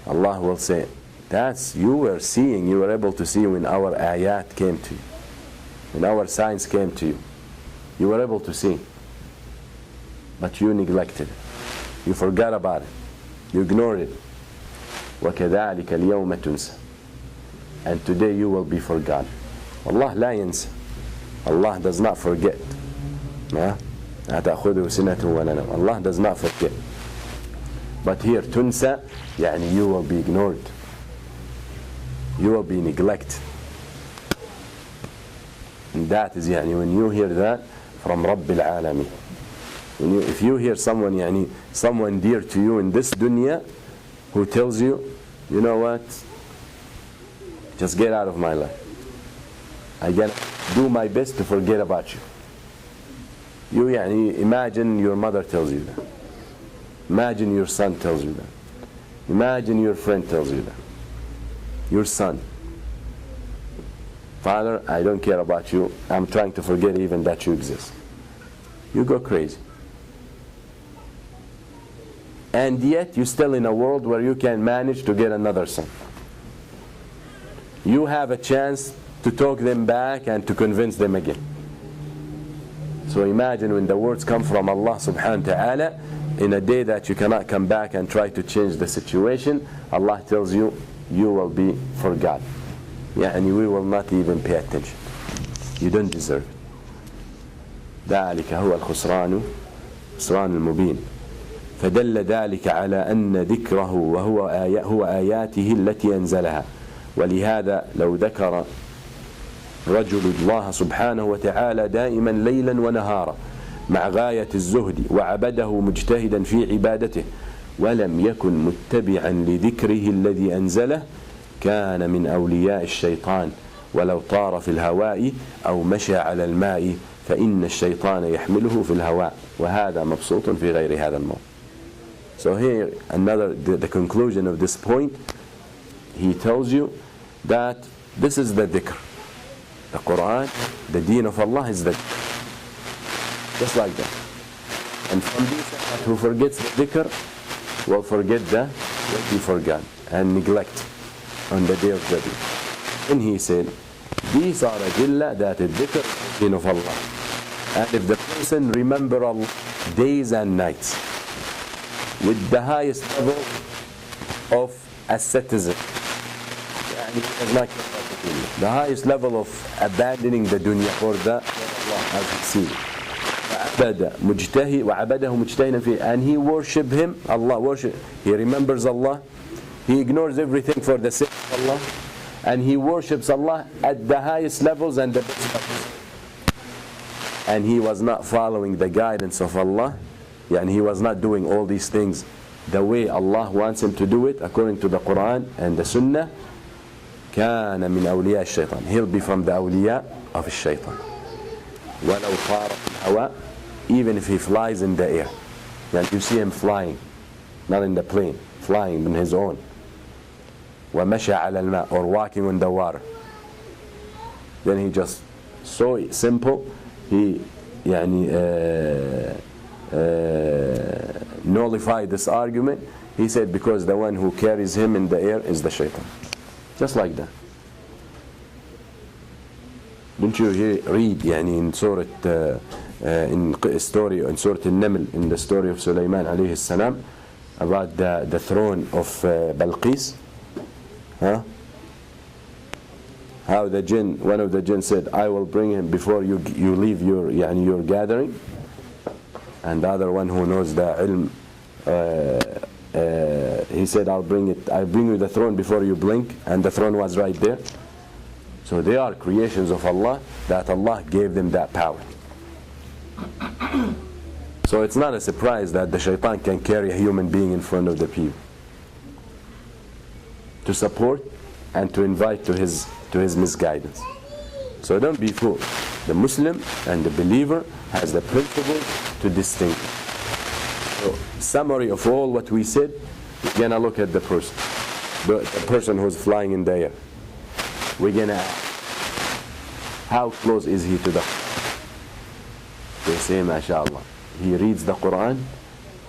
Allah will say, That's, you were seeing, you were able to see when our ayat came to you, when our signs came to you. You were able to see, but you neglected it. You forgot about it. You ignored it. وَكَذَلِكَ الْيَوْمَ تُنْسَى. And today you will be forgotten. Allah لا ينسى. Allah does not forget. لا تأخذه سنة ولا نوم. Allah does not forget. But here تنسى يعني you will be ignored. You will be neglected. And that is يعني when you hear that from رب العالمين. If you hear someone يعني someone dear to you in this dunya who tells you, you know what, just get out of my life. I gotta do my best to forget about you. You يعني imagine your mother tells you that. Imagine your son tells you that. Imagine your friend tells you that. Your son. Father, I don't care about you. I'm trying to forget even that you exist. You go crazy. And yet you're still in a world where you can manage to get another son. You have a chance to talk them back and to convince them again. So imagine when the words come from Allah subhanahu wa ta'ala in a day that you cannot come back and try to change the situation. Allah tells you, you will be forgotten. And we will not even pay attention. You don't deserve it. ذلك هو الخسران المبين. فدل ذلك على أن ذكره هو آياته التي أنزلها. ولهذا لو ذكر رجل الله سبحانه وتعالى دائما ليلا ونهارا مع غاية الزهد وعبده مجتهدا في عبادته ولم يكن متبعا لذكره الذي أنزله كان من أولياء الشيطان ولو طار في الهواء أو مشى على الماء فإن الشيطان يحمله في الهواء وهذا مبسوط في غير هذا الموضوع. So here the conclusion of this point, he tells you that this is the dhikr. The Quran, the deen of Allah is the dhikr. Just like that. And from this, who forgets the dhikr will forget what he forgot and neglect on the day of judgment. And he said, these are adilla that the dhikr is the deen of Allah. And if the person remember Allah days and nights with the highest level of asceticism, the highest level of abandoning the dunya for the Allah as he seen. And he worship him, Allah worship, he remembers Allah, he ignores everything for the sake of Allah, and he worships Allah at the highest levels and the best levels. And he was not following the guidance of Allah, and he was not doing all these things the way Allah wants him to do it according to the Quran and the Sunnah. كان من أولياء الشيطان. He'll be from the awliya of الشيطان. ولو طار في الهواء, even if he flies in the air. And you see him flying, not in the plane, flying on his own. ومشى على الماء, or walking on the water. Then he just, so simple, he nullified this argument. He said because the one who carries him in the air is the shaitan. Just like that. Don't you read in Surah in story in Surah Al-Naml, in the story of Sulaiman alayhi salam, about the throne of Balqis? How the jinn, one of the jinn said, I will bring him before you leave your gathering. And the other one who knows the ilm, he said, I'll bring you the throne before you blink. And the throne was right there. So they are creations of Allah, that Allah gave them that power. So it's not a surprise that the shaitan can carry a human being in front of the people to support and to invite to his misguidance. So don't be fooled. The Muslim and the believer has the principle to distinguish. So summary of all what we said, we're going to look at the person who's flying in the air. We're going to ask, how close is he to the Quran? They say, mashallah, he reads the Quran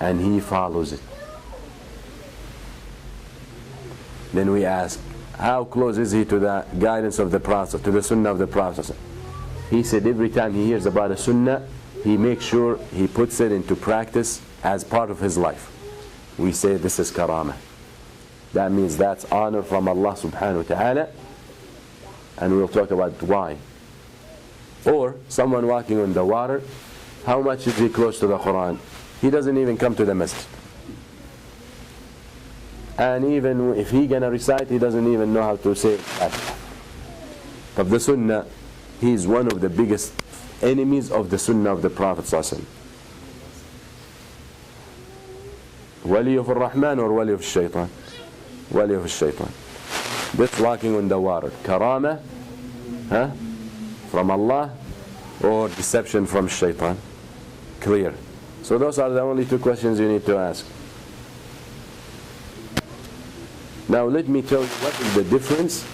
and he follows it. then we ask, how close is he to the guidance of the Prophet, to the Sunnah of the Prophet? He said every time he hears about a Sunnah, he makes sure he puts it into practice as part of his life. We say this is karama. That means that's honor from Allah subhanahu wa ta'ala, and we'll talk about why. Or someone walking on the water, how much is he close to the Quran? He doesn't even come to the masjid. And even if he gonna recite, he doesn't even know how to say Fatiha. But the Sunnah, he is one of the biggest enemies of the Sunnah of the Prophet ﷺ. Wali of Ar-Rahman or Wali of Shaitan? Wali of Shaitan. This walking on the water, karama, from Allah or deception from Shaitan? Clear. So those are the only two questions you need to ask. Now let me tell you what is the difference,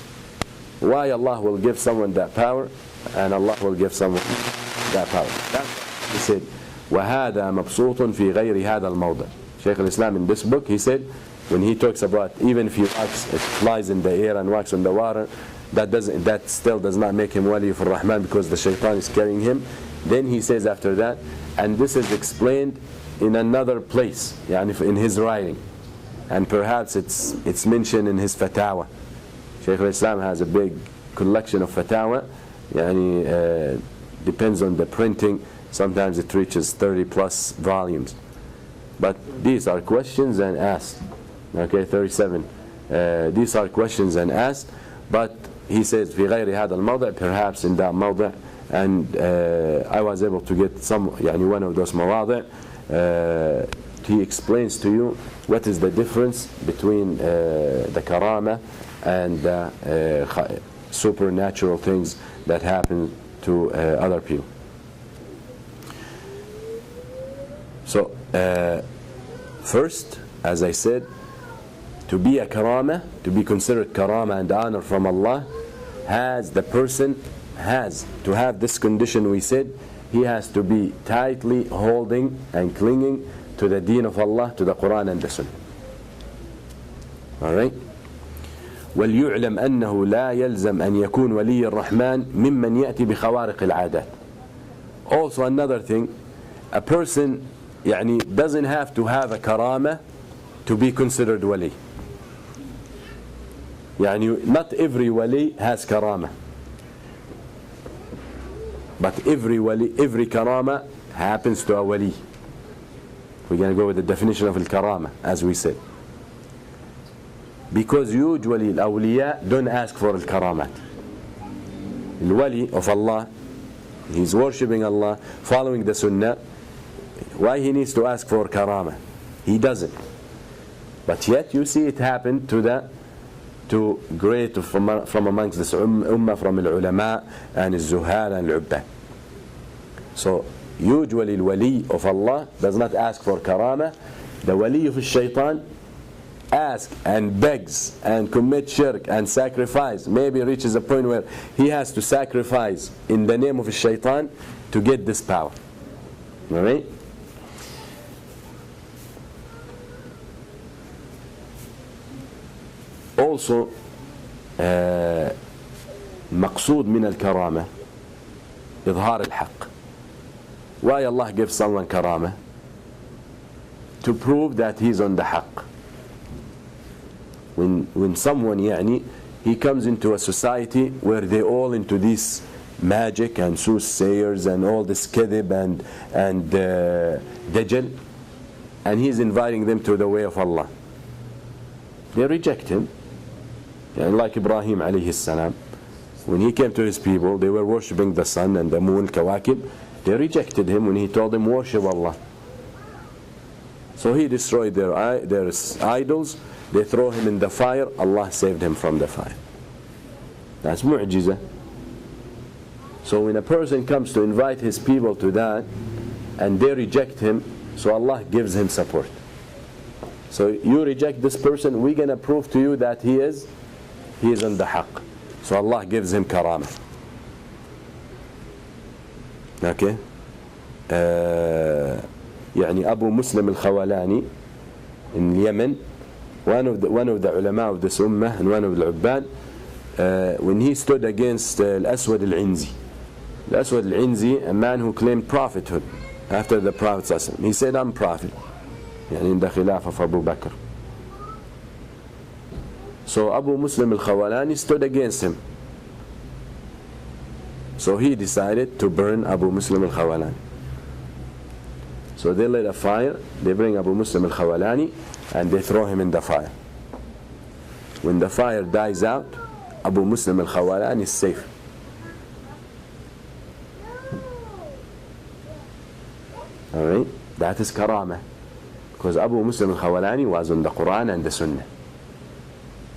why Allah will give someone that power and Allah will give someone that power. He said, وَهَذَا مَبْسُوطٌ فِي غَيْرِ هَذَا الْمَوْضِعِ. Shaykh al-Islam in this book, he said, when he talks about even if he walks, it flies in the air and walks on the water, that still does not make him Wali for Rahman because the Shaitan is carrying him. Then he says after that, and this is explained in another place, in his writing. And perhaps it's mentioned in his fatawa. Shaykh al-Islam has a big collection of fatawa. Depends on the printing. Sometimes it reaches 30 plus volumes. But these are questions and asked. Okay, 37. These are questions and asked. But he says, في غير هذا الموضع, perhaps in that موضع. And I was able to get one of those مواضع. He explains to you what is the difference between the karama and the supernatural things that happen to other people. So first, as I said, to be a karama, to be considered karama and honor from Allah, the person has to have this condition. We said he has to be tightly holding and clinging to the deen of Allah, to the Quran and the Sunnah. Alright? وَلْيُعْلَمْ أَنَّهُ لَا يَلْزَمْ أَنْ يَكُونَ وَلِيَّ الرَّحْمَنِ مِمَّنْ يَأْتِي بِخَوَارِقِ الْعَادَاتِ. Also another thing, a person doesn't have to have a karama to be considered wali. Not every wali has karama. But every karama happens to a wali. We're going to go with the definition of al-karama, as we said. Because usually al-awliya don't ask for al-karamat. Al-wali of Allah, he's worshipping Allah, following the sunnah. Why he needs to ask for karama? He doesn't. But yet you see it happen to great from amongst this ummah, from al-ulama and al-zuhal and al-ubbad. So usually the wali of Allah does not ask for karama. The wali of shaitan asks and begs and commit shirk and sacrifice. Maybe reaches a point where he has to sacrifice in the name of shaitan to get this power. Alright? Also, مقصود من الكرامة إظهار الحق. Why Allah gives someone karama? To prove that he's on the haqq. When someone he comes into a society where they all into this magic and soothsayers and all this kadhib and dajjal, and he's inviting them to the way of Allah, they reject him. Like Ibrahim alayhi salam, when he came to his people, they were worshipping the sun and the moon, kawakib. They rejected him when he told them worship Allah. So he destroyed their idols. They throw him in the fire. Allah saved him from the fire. That's mu'jizah. So when a person comes to invite his people to that and they reject him, so Allah gives him support. So you reject this person, we're going to prove to you that he is on the haqq. So Allah gives him karama. Okay? Abu Muslim al-Khawalani in Yemen, one of the ulama of this ummah and one of the ubbad, when he stood against Al-Aswad Al-Inzi. Al-Aswad Al-Inzi, a man who claimed prophethood after the Prophet ﷺ. He said, I'm prophet. In the Khilafah of Abu Bakr. So Abu Muslim Al-Khawalani stood against him. So he decided to burn Abu Muslim Al-Khawalani. So they lit a fire, they bring Abu Muslim Al-Khawalani and they throw him in the fire. When the fire dies out, Abu Muslim Al-Khawalani is safe. Alright, that is karama. Because Abu Muslim Al-Khawalani was on the Quran and the Sunnah.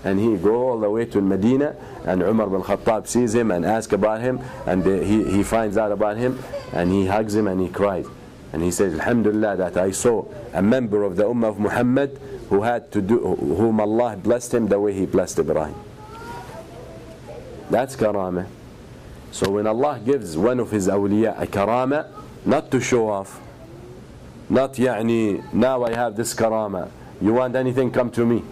And he go all the way to Medina, and Umar bin Khattab sees him and asks about him, and he finds out about him, and he hugs him and he cries. And he says, Alhamdulillah, that I saw a member of the Ummah of Muhammad whom Allah blessed him the way he blessed Ibrahim. That's karama. So when Allah gives one of his awliya a karama, not to show off, not now I have this karama, you want anything, come to me.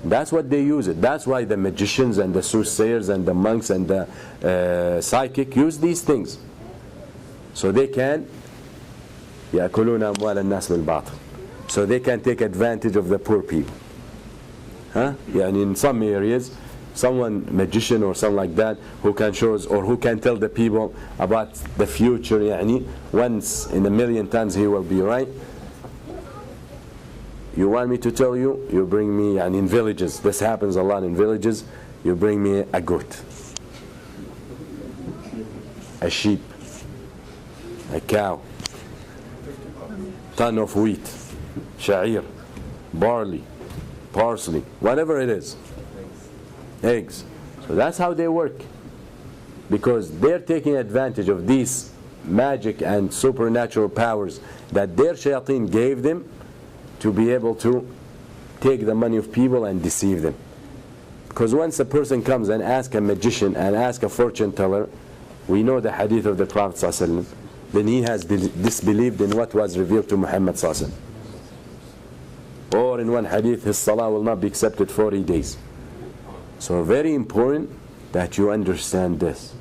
That's what they use it. That's why the magicians and the soothsayers and the monks and the psychic use these things. So they can يأكلون أموال الناس بالباطل. So they can take advantage of the poor people. In some areas, someone, magician or something like that, who can show us or who can tell the people about the future, once in a million times he will be right. You want me to tell you, you bring me, in villages, this happens a lot in villages, you bring me a goat, a sheep, a cow, ton of wheat, sha'ir, barley, parsley, whatever it is, eggs. So that's how they work, because they're taking advantage of these magic and supernatural powers that their shayateen gave them to be able to take the money of people and deceive them. Because once a person comes and asks a magician and asks a fortune teller, we know the hadith of the Prophet ﷺ, then he has disbelieved in what was revealed to Muhammad ﷺ. Or in one hadith, his salah will not be accepted 40 days. So very important that you understand this.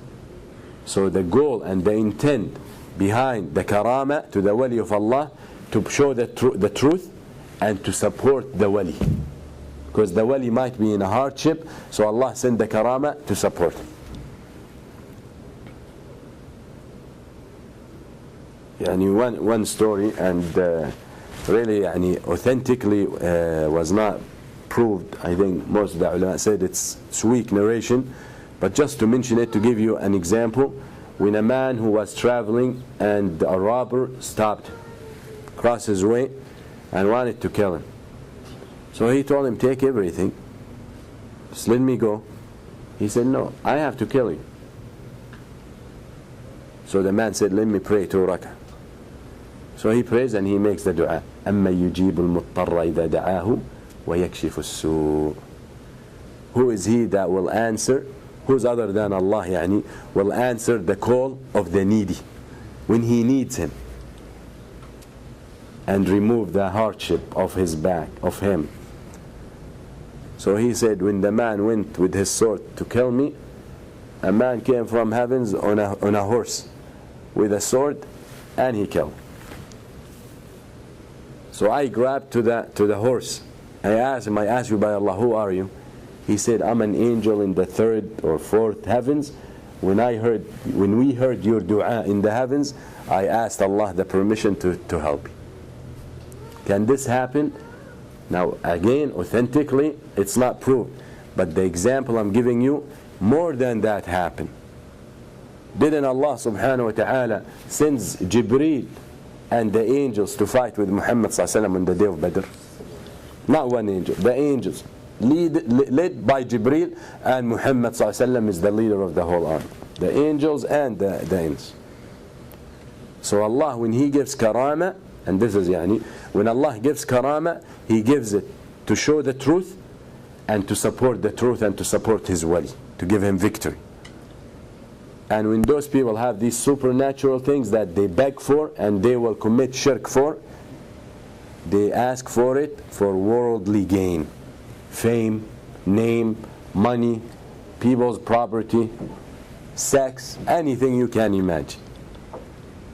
So the goal and the intent behind the karama to the wali of Allah, to show the truth and to support the wali. Because the wali might be in a hardship, so Allah sent the karama to support him. One story, and really authentically was not proved. I think most of the ulama said it's weak narration, but just to mention it, to give you an example, when a man who was traveling and a robber stopped across his way and wanted to kill him. So he told him, take everything, just let me go. He said, no, I have to kill you. So the man said, let me pray 2 rak'ah. So he prays and he makes the dua. أَمَّا يُجِيبُ الْمُضْطَرَّ إِذَا دَعَاهُ وَيَكْشِفُ السُّوءِ. Who is he that will answer, who's other than Allah, will answer the call of the needy when he needs him, and remove the hardship of his back, of him. So he said, when the man went with his sword to kill me, a man came from heavens on a horse with a sword, and he killed. So I grabbed to the horse. I asked him, I asked you by Allah, who are you? He said, I'm an angel in the 3rd or 4th heavens. When we heard your dua in the heavens, I asked Allah the permission to help you. Can this happen? Now again, authentically, it's not proved. But the example I'm giving you, more than that happened. Didn't Allah subhanahu wa ta'ala sends Jibreel and the angels to fight with Muhammad SAW on the day of Badr? Not one angel, the angels, led by Jibreel, and Muhammad SAW is the leader of the whole army. The angels and the angels. So Allah, when He gives karama, and this is when Allah gives karama, He gives it to show the truth and to support the truth and to support His wali, to give him victory. And when those people have these supernatural things that they beg for and they will commit shirk for, they ask for it for worldly gain, fame, name, money, people's property, sex, anything you can imagine.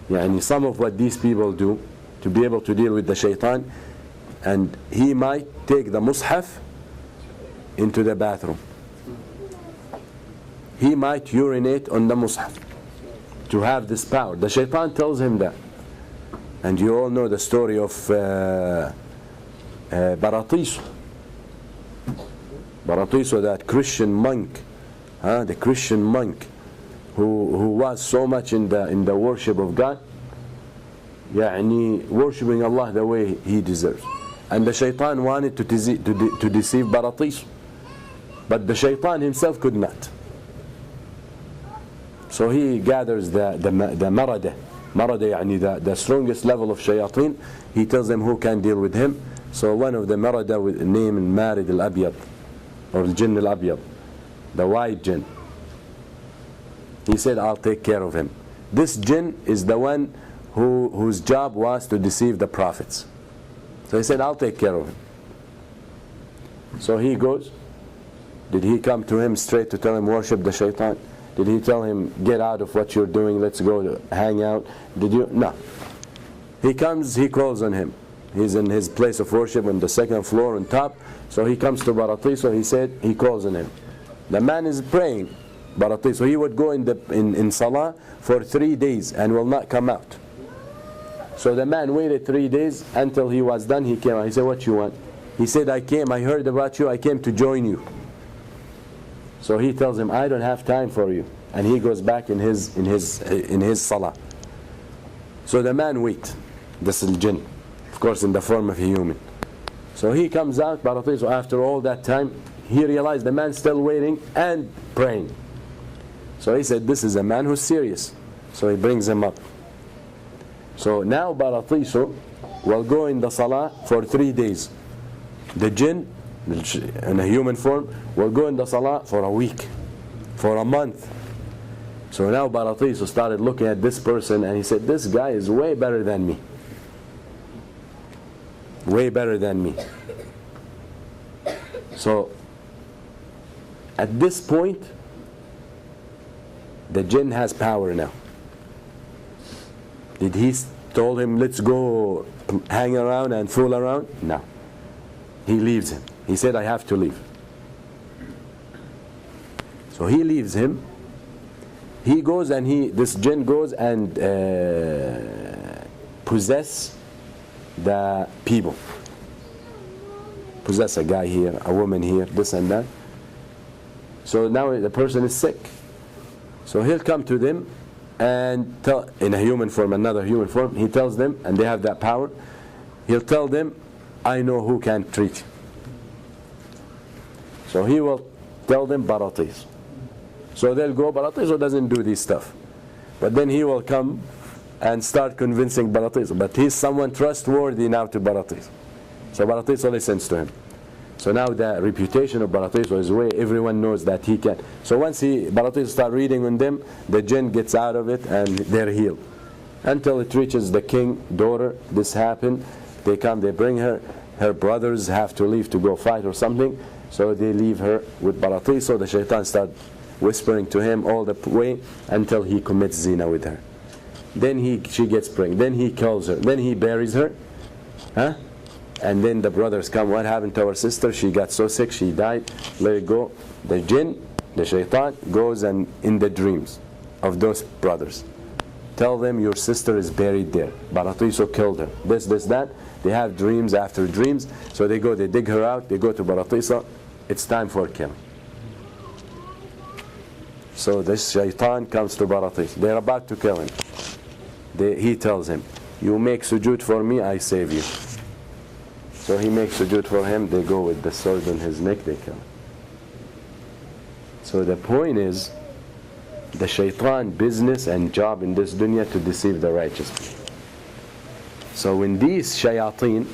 Yani some of what these people do to be able to deal with the shaitan, and he might take the mushaf into the bathroom. He might urinate on the mushaf to have this power. The shaitan tells him that. And you all know the story of Baratiso, that Christian monk, the Christian monk who was so much in the worship of God, يعني worshipping Allah the way he deserves. And the shaitan wanted to deceive Baratiso, but the shaitan himself could not. So he gathers the marada, يعني the strongest level of shayateen. He tells them who can deal with him. So one of the marada with the name Marid al-Abyad, or al-Jinn al-Abyad, the white jinn, he said, I'll take care of him. This jinn is the one whose job was to deceive the prophets. So he said, I'll take care of him. So he goes. Did he come to him straight to tell him worship the shaitan? Did he tell him get out of what you're doing, let's go to hang out? Did you? No. He comes, he calls on him. He's in his place of worship on the second floor on top. So he comes to Baratiso, he said, he calls on him. The man is praying, Baratiso. He would go in salah for 3 days and will not come out. So the man waited 3 days until he was done. He came out. He said, what you want? He said, I heard about you, I came to join you. So he tells him, I don't have time for you. And he goes back in his salah. So the man waits. This is jinn, of course in the form of a human. So he comes out, Baratiso, after all that time, he realized the man's still waiting and praying. So he said, this is a man who's serious. So he brings him up. So now Baratiso will go in the salah for 3 days. The jinn, in a human form, will go in the salah for a week, for a month. So now Baratiso started looking at this person and he said, this guy is way better than me. Way better than me. So at this point, the jinn has power now. Did he told him, let's go hang around and fool around? No. He leaves him. He said, I have to leave. So he leaves him. He goes and this jinn goes and possess the people. Possess a guy here, a woman here, this and that. So now the person is sick. So he'll come to them and tell, in a human form, another human form, he tells them, and they have that power, he'll tell them, I know who can treat you. So he will tell them Baratiso. So they'll go, Baratiso doesn't do this stuff. But then he will come and start convincing Baratiso. But he's someone trustworthy now to Baratiso. So Baratiso listens to him. So now the reputation of Baratiso is where everyone knows that he can. So once Baratiso starts reading on them, the jinn gets out of it and they're healed. Until it reaches the king, daughter, this happened. They come, they bring her. Her brothers have to leave to go fight or something. So they leave her with Baratiso. The shaitan starts whispering to him all the way until he commits zina with her. Then she gets pregnant. Then he kills her. Then he buries her. And then the brothers come, what happened to our sister? She got so sick, she died. Let it go. The jinn, the shaitan, goes and in the dreams of those brothers, tell them your sister is buried there. Baratiso killed her. This, that. They have dreams after dreams. So they go, they dig her out, they go to Baratiso. It's time for killing. So this shaitan comes to Baratiso. They're about to kill him. He tells him, you make sujood for me, I save you. So he makes sujood for him. They go with the sword on his neck, they kill him. So the point is, the shaitan business and job in this dunya to deceive the righteous. So when these shayateen,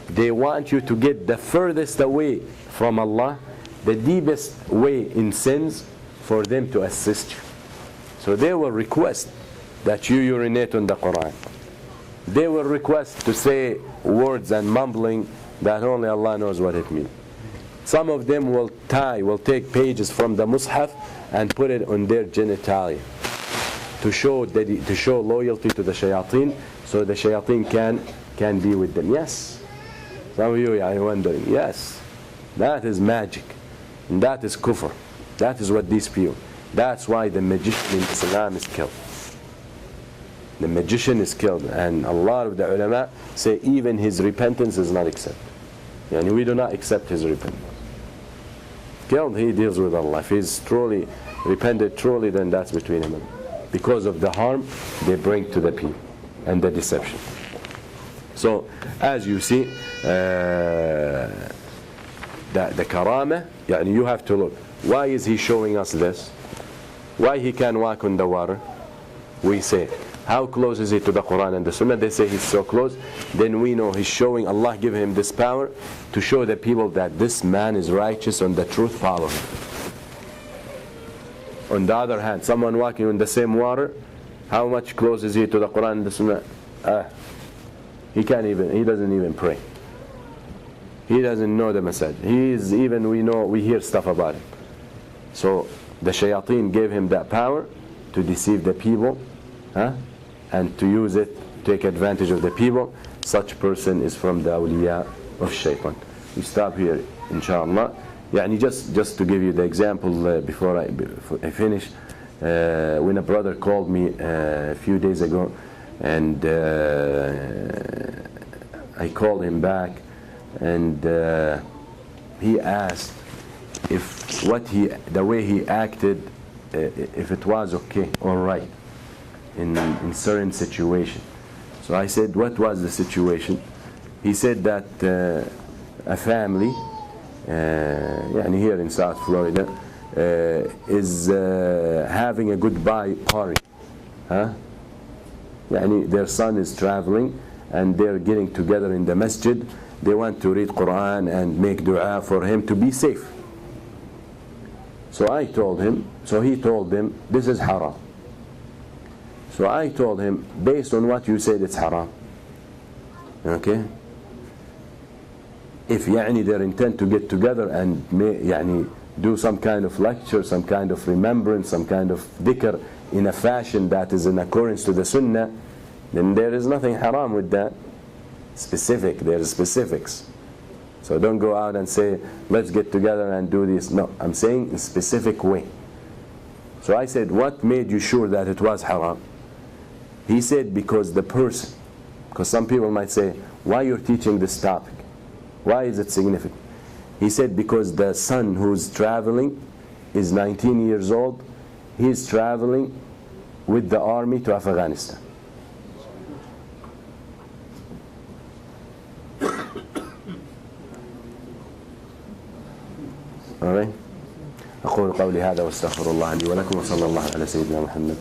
they want you to get the furthest away from Allah, the deepest way in sins, for them to assist you. So they will request that you urinate on the Quran. they will request to say words and mumbling that only Allah knows what it means. Some of them will take pages from the Mus'haf and put it on their genitalia to show loyalty to the shayateen, so the shayateen can be with them. Yes. Some of you are wondering, yes, that is magic, and that is kufr. That is what these people. That's why the magician in Islam is killed. The magician is killed, and a lot of the ulama say even his repentance is not accepted. Yani we do not accept his repentance. Killed, he deals with Allah. If he's truly repented truly, then that's between him and Allah, because of the harm they bring to the people and the deception. So as you see, the karama, yani you have to look. Why is he showing us this? Why he can walk on the water? We say, how close is he to the Quran and the Sunnah? They say he's so close. Then we know he's showing, Allah give him this power to show the people that this man is righteous and the truth, follow him. On the other hand, someone walking on the same water, how much close is he to the Quran and the Sunnah? He doesn't even pray. He doesn't know the message. We hear stuff about him. So the shayateen gave him that power to deceive the people, and to use it, take advantage of the people. Such person is from the awliya of shaitan. We stop here, inshallah. Yani just to give you the example before I finish, when a brother called me a few days ago, and I called him back, and he asked if the way he acted, if it was okay, all right, in certain situation. So I said, what was the situation? He said that a family, here in South Florida, is having a goodbye party. Their son is traveling, and they're getting together in the masjid. They want to read Quran and make dua for him to be safe. So he told them, this is haram. So I told him, based on what you said, it's haram. Okay? If their intent to get together and do some kind of lecture, some kind of remembrance, some kind of dhikr in a fashion that is in accordance to the sunnah, then there is nothing haram with that. There is specifics. So don't go out and say, let's get together and do this. No, I'm saying in a specific way. So I said, what made you sure that it was haram? He said, because some people might say, why you're teaching this topic? Why is it significant? He said, because the son who's traveling is 19 years old. He's traveling with the army to Afghanistan. All right. أقول قولي هذا واستغفر الله لي ولكم وصلى الله على سيدنا محمد.